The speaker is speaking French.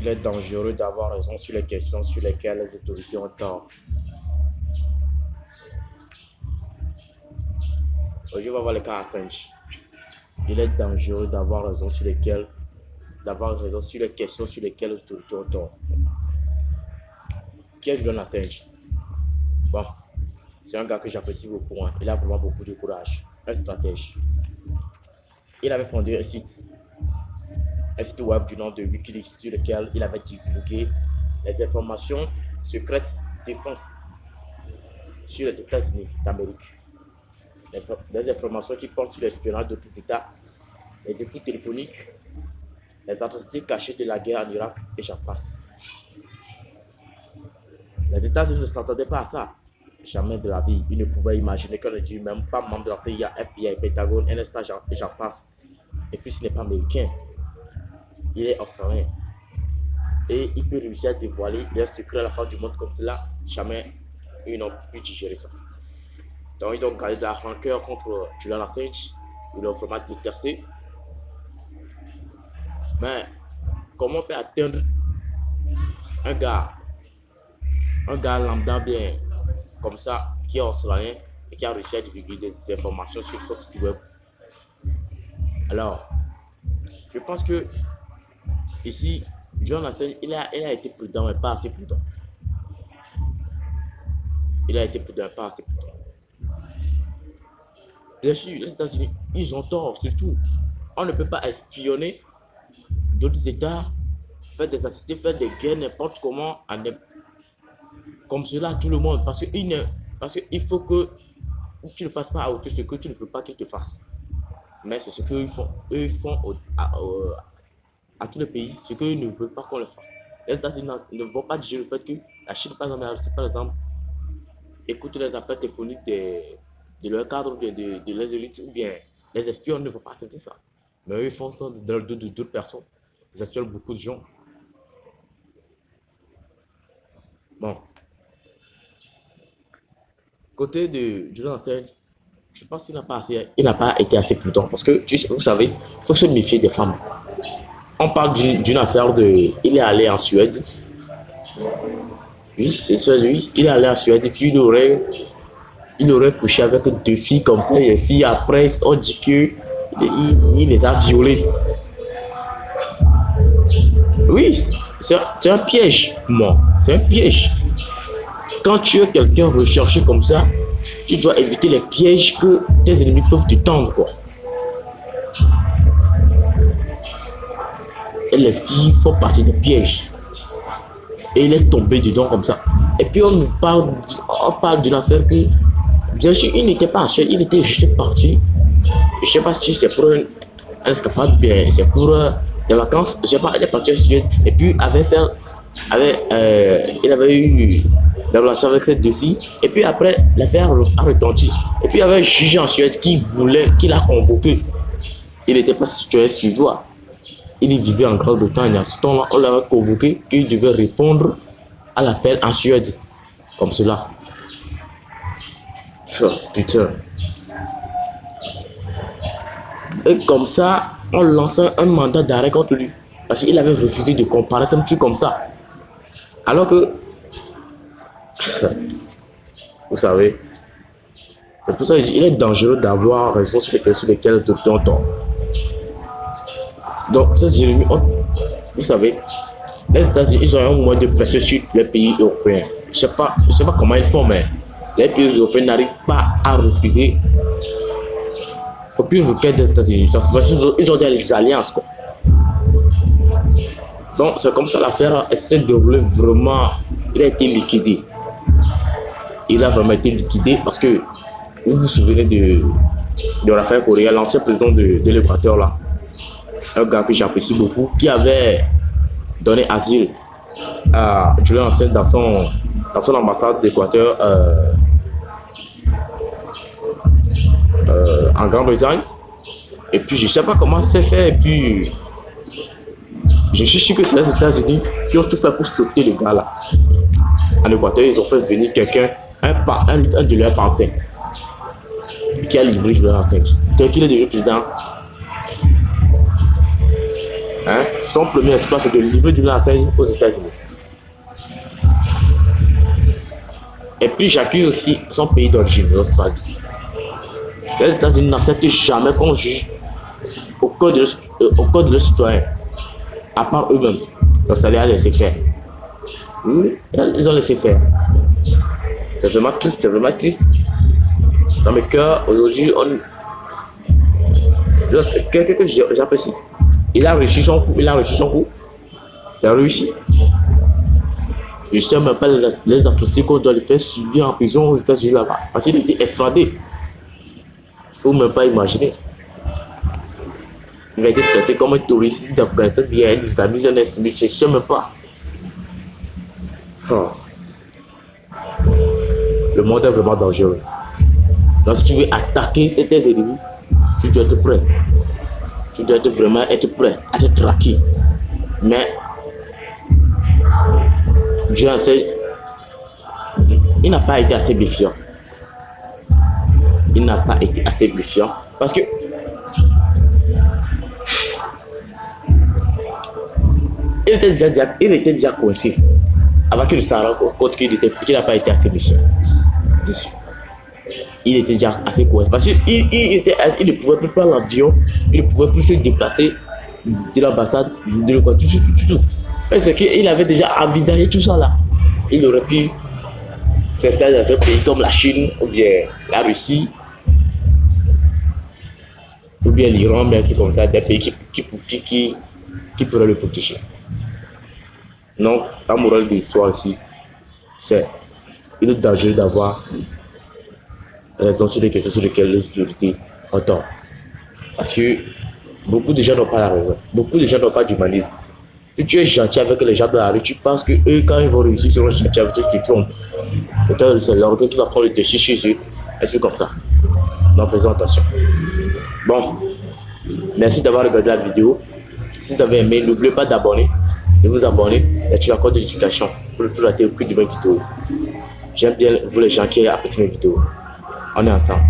Il est dangereux d'avoir raison sur les questions sur lesquelles les autorités ont tort. Aujourd'hui, on va voir le cas Assange. Il est dangereux d'avoir raison sur les questions sur lesquelles les autorités ont tort. Qui est Julian Assange? Bon, c'est un gars que j'apprécie beaucoup. Il a vraiment beaucoup de courage. Un stratège. Il avait fondé un site web du nom de Wikileaks sur lequel il avait divulgué les informations secrètes défense sur les États-Unis d'Amérique. Des informations qui portent sur l'espionnage d'autres États, les écoutes téléphoniques, les atrocités cachées de la guerre en Irak et j'en passe. Les États-Unis ne s'attendaient pas à ça. Jamais de la vie, ils ne pouvaient imaginer qu'un ne dit même pas membre de la CIA, FBI, Pentagone, NSA et j'en passe. Et puis ce n'est pas américain. Il est australien. Et il peut réussir à dévoiler leurs secrets à la fin du monde comme cela. Jamais ils n'ont pu digérer ça. Donc ils ont gardé de la rancœur contre Julian Assange. Ils l'ont vraiment détesté. Mais comment on peut atteindre un gars lambda bien comme ça, qui est australien et qui a réussi à divulguer des informations sur son site web? Alors, je pense que ici, Julian Assange, il a été prudent, mais pas assez prudent. Il a été prudent, mais pas assez prudent. Bien sûr, les États-Unis, ils ont tort, surtout. On ne peut pas espionner d'autres États, faire des assistés, faire des guerres n'importe comment, comme cela à tout le monde. Parce qu'il faut que tu ne fasses pas à autrui ce que tu ne veux pas qu'ils te fassent. Mais c'est ce qu'ils font. Eux, ils font à tous les pays ce qu'ils ne veulent pas qu'on le fasse. Les États-Unis ne vont pas dire le fait que la Chine, par exemple, écoute les appels téléphoniques de leur cadre, de les élites, ou bien les espions ne vont pas accepter ça. Mais eux, ils font ça dans le dos d'autres personnes. Ils espionnent beaucoup de gens. Bon. Côté de Julian Assange, je pense qu'il n'a pas été assez prudent parce que, vous savez, il faut se méfier des femmes. On parle d'une affaire de... Il est allé en Suède. Oui, c'est ça, lui. Il est allé en Suède et puis il aurait couché avec 2 filles comme ça. Les filles, après, on dit qu'il les a violées. Oui, c'est un piège, moi. C'est un piège. Quand tu es quelqu'un recherché comme ça, tu dois éviter les pièges que tes ennemis peuvent te tendre, quoi. Et les filles font partie des pièges. Et il est tombé dedans comme ça. Et puis on parle d'une affaire que, bien sûr, il n'était pas en Suède, il était juste parti. Je ne sais pas si c'est pour un escapade, bien c'est pour des vacances. Je ne sais pas, il est parti en Suède. Et puis il avait eu des relations avec ces 2 filles. Et puis après, l'affaire a retenti. Et puis il y avait un juge en Suède qui l'a convoqué. Il n'était pas situé suédois. Il vivait en Grande-Bretagne. À ce temps-là, on l'avait convoqué qu'il devait répondre à l'appel en Suède. Comme cela. Oh, putain. Et comme ça, on lançait un mandat d'arrêt contre lui. Parce qu'il avait refusé de comparaître un truc comme ça. Alors que, vous savez, c'est pour ça qu'il est dangereux d'avoir raison sur lesquelles tout le temps. Donc, ça, vous savez, les États-Unis, ils ont un moyen de pression sur les pays européens. Je ne sais pas comment ils font, mais les pays européens n'arrivent pas à refuser aucune requête des États-Unis. Ils ont des alliances, quoi. Donc, c'est comme ça l'affaire s'est déroulée vraiment. Il a été liquidé. Il a vraiment été liquidé parce que vous vous souvenez de Rafael Correa, l'ancien président de l'Équateur, là. Un gars que j'apprécie beaucoup, qui avait donné asile à Julian Assange dans son ambassade d'Équateur en Grande-Bretagne. Et puis, je ne sais pas comment c'est fait. Et puis, je suis sûr que c'est les États-Unis qui ont tout fait pour sauter le gars là. En Équateur, ils ont fait venir quelqu'un, un de leurs partenaires, qui a livré Julian Assange. Donc, il est devenu président Hein? Son premier espoir, c'est de livrer du enseigne aux États-Unis. Et puis j'accuse aussi son pays d'origine, l'Australie. Les États-Unis n'acceptent jamais qu'on juge au code de leurs citoyens, à part eux-mêmes. Donc ça les a laissé faire. Ils ont laissé faire. C'est vraiment triste, c'est vraiment triste. Ça me cœur. Aujourd'hui, quelqu'un que j'apprécie. Il a réussi son coup, Ça a réussi. Je ne sais même pas les atrocités qu'on doit lui faire subir en prison aux États-Unis là-bas. Parce qu'il a été extradé. Il ne faut même pas imaginer. Il a été traité comme un touriste d'Afghanistan, bien un islamiste, un extrémiste, je ne sais même pas. Oh. Le monde est vraiment dangereux. Donc si tu veux attaquer tes ennemis, tu dois être prêt. Tu dois vraiment être prêt à te traquer. Mais Dieu enseigne, il n'a pas été assez méfiant. Il n'a pas été assez méfiant parce que il était déjà coincé avant qu'il se rende compte qu'il n'a pas été assez méfiant. Il était déjà assez coincé parce qu'il ne pouvait plus prendre l'avion, il ne pouvait plus se déplacer de l'ambassade, de quoi, tout. C'est qu'il avait déjà envisagé tout ça là. Il aurait pu s'installer dans un pays comme la Chine ou bien la Russie ou bien l'Iran, mais comme ça, des pays qui pourraient le protéger. Donc, la morale de l'histoire aussi, c'est il est dangereux d'avoir raison sur des questions sur lesquelles les autorités ont tort. Parce que beaucoup de gens n'ont pas la raison. Beaucoup de gens n'ont pas d'humanisme. Si tu es gentil avec les gens de la rue, tu penses que eux, quand ils vont réussir, ils seront gentils avec toi, tu te trompes. Peut-être c'est l'orgueil qui va prendre le dessus chez eux, et tout comme ça. Donc faisons attention. Bon, merci d'avoir regardé la vidéo. Si vous avez aimé, n'oubliez pas de vous abonner et tu as encore de notification pour ne plus rater aucune de mes vidéos. J'aime bien vous les gens qui apprécient mes vidéos. On est ensemble.